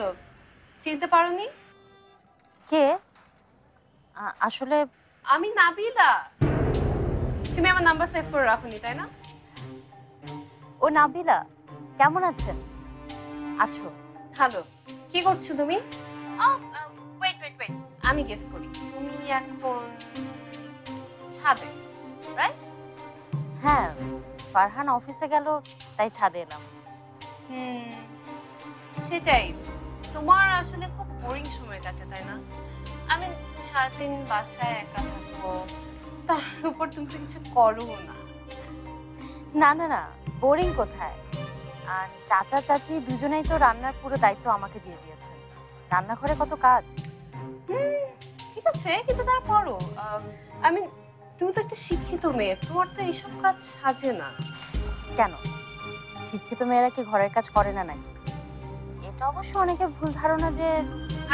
হলো, চিনতে পারোনি? কে? আসলে আমি নাবিলা। তুমি আমার নাম্বার সেভ করে রাখোনি, তাই না? ও নাবিলা, কেমন আছেন? আছো? হ্যালো, কি করছো তুমি? ওয়েট ওয়েট ওয়েট, আমি গেস করি তুমি এখন ছাদে, রাইট? হ্যাঁ, ফারহান অফিসে গেল তাই ছাদে এলাম। হুম, সেটাই। তোমার আসলে খুব বোরিং সময় কাটে, তাই না? আমি সারাদিন বাসায় একা থাকবো, তার উপর তুমি তো কিছু করো না। না না না, বোরিং কোথায়? আর চাচা চাচি দুজনেই তো রান্নার পুরো দায়িত্ব আমাকে দিয়ে দিয়েছে। রান্নাঘরে কত কাজ। হুম, ঠিক আছে, কিন্তু তারপরও আমি, তুমি তো একটা শিক্ষিত মেয়ে, তোমার তো এইসব কাজ সাজে না। কেন, শিক্ষিত মেয়েরা কি ঘরের কাজ করে না নাকি? এটা অবশ্য অনেকের ভুল ধারণা যে।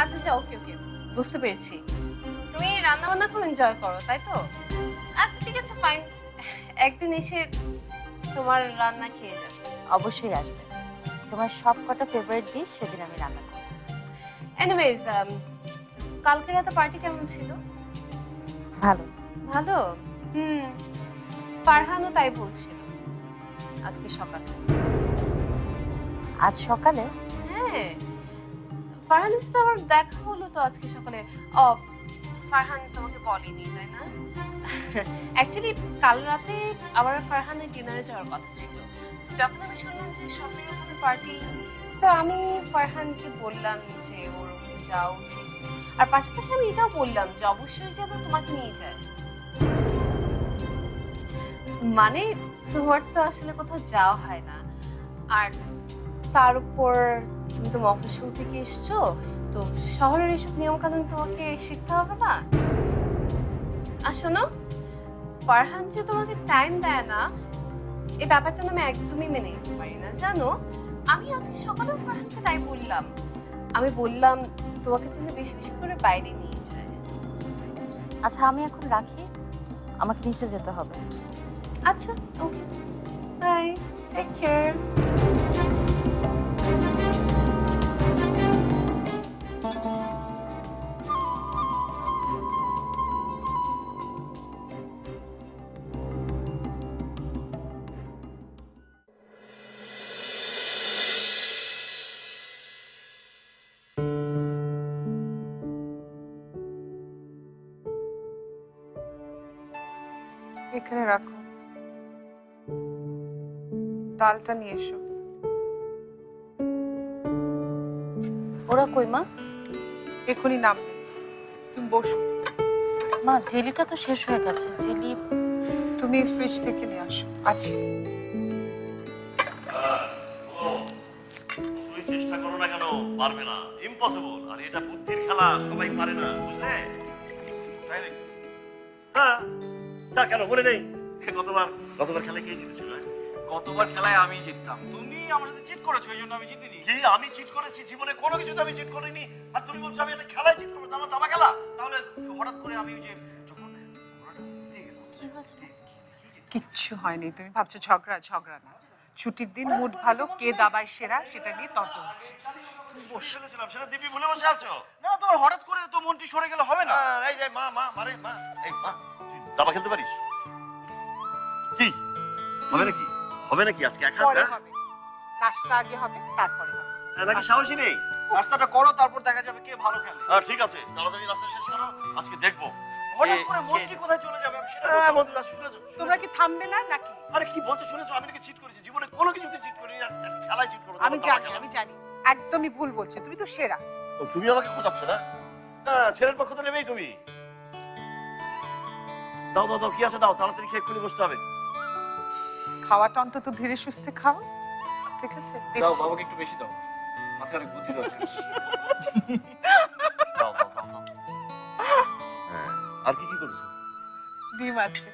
আচ্ছা আচ্ছা, ওকে ওকে, বুঝতে পেরেছি। তুমি রান্না বান্না খুব এনজয় করো, তাই তো? আচ্ছা ঠিক আছে, ফাইন, একদিন এসে তোমার রান্না খেয়ে যাবো। অবশ্যই আসবে, তোমার সব কটা ফেভারিট ডিশ সেদিন আমি রান্না করব। এনিওয়েজ, কালকে রাতে পার্টি কেমন ছিল? ভালো। ভালো? হুম, ফারহানও তাই বলছিল আজকে সকালে। আজ সকালে? হ্যাঁ, ফারহানের সাথে আমার দেখা হলো তো আজকে সকালে। ও, ফারহান তোমাকে বলেনি, তাই না? অ্যাকচুয়ালি কাল রাতে আবার ফারহানের ডিনারে যাওয়ার কথা ছিল। যখন আমি শুনলাম যে শফির ওখানে পার্টি, তো আমি ফারহানকে বললাম যে ওর ওখানে যাওয়া উচিত। আর পাশাপাশি আমি এটাও বললাম যে অবশ্যই যেন তোমাকে নিয়ে যায়। মানে তোমার তো আসলে কোথাও যাওয়া হয় না, আর তার উপর তুমি তো মফস্বল থেকে এসছো, তো শহরের এসব নিয়ম কানুন তোমাকে শিখতে হবে না। আর শোনো, ফারহান যে তোমাকে টাইম দেয় না, এই ব্যাপারটা না আমি একদমই মেনে নিতে পারি না, জানো? আমি আজকে সকালেও ফারহানকে তাই বললাম, আমি বললাম তোমাকে যেন বেশি বেশি করে বাইরে নিয়ে যায়। আচ্ছা আমি এখন রাখি, আমাকে নিচে যেতে হবে। আচ্ছা, ওকে, বাই, টেক কেয়ার। এখানে রাখো, ডালটা নিয়ে এসো। ওরা কই মা? এখনই নামবে, তুমি বসো। মা জেলিটা তো শেষ হয়ে গেছে, জেলি। তুমি ফ্রিজ থেকে নিয়ে আসো, আছে। তুমি চেষ্টা করো না কেন, পারবে না, ইম্পসিবল। আর এটা বুদ্ধির খেলা, সবাই পারে না, বুঝলে? তাই নাকি? হ্যাঁ, তা কেন মনে নেই? গতবার খেলায় কে জিতেছিল? গতবার খেলায় আমি জিততাম, তুমি আমার সাথে চিট করেছো, এই জন্য আমি জিতিনি। কি আমি চিট করেছি? জীবনে কোনো কিছুতে আমি চিট করিনি। আর তুমি বলছো আমি একটা খেলায় চিট করবো, আমার দাবা খেলা? তাহলে হঠাৎ করে আমি ওই যে যখন ঘোড়াটা উঠে গেল, কি হয়েছে? কিচ্ছু হয়নি, তুমি ভাবছো ঝগড়া, ঝগড়া না। ছুটির দিন, মুড ভালো, কে দাবায় সেরা সেটা নিয়ে তর্ক হচ্ছে। তুমি বসে গেছিলাম, সেটা দিবি ভুলে বসে আছো। না তোমার হঠাৎ করে তো মনটি সরে গেলে হবে না। এই যে মা, মারে মা, এই মা, তুই দাবা খেলতে পারিস? কি হবে নাকি? হবে নাকি আজকে একা? পরে হবে, নাস্তা আগে হবে, তারপরে হবে। নাকি সাহসী নেই? রাস্তাটা করো, তারপর দেখা যাবে কে ভালো খেলে। ঠিক আছে, তাড়াতাড়ি রাস্তা শেষ করো, আজকে দেখবো। হঠাৎ করে মনটি কোথায় চলে যাবে আমি সেটা হ্যাঁ, বলতে বন্ধুরা শুনেছো? তোমরা কি থামবে না নাকি? আরে কি বলছো শুনেছো? আমি নাকি চিট করেছি? জীবনে কোনো কিছুতে চিট করিনি, আর খেলায় চিট করবো? আমি জানি, আমি জানি, একদমই ভুল বলছে, তুমি তো সেরা। তুমি আমাকে খোঁজাচ্ছ না? ছেলের পক্ষ তো নেবেই তুমি। দাও দাও দাও, কি আছে দাও, তাড়াতাড়ি খেয়ে এক্ষুনি বসতে হবে। খাওয়াটা অন্তত ধীরে সুস্থে খাও, ঠিক আছে? দাও, দিচ্ছি। বাবাকে একটু বেশি দাও, মাথায় অনেক বুদ্ধি দরকার। দাও দাও দাও দাও। হ্যাঁ, আর কি কি করেছো? ডিম আছে।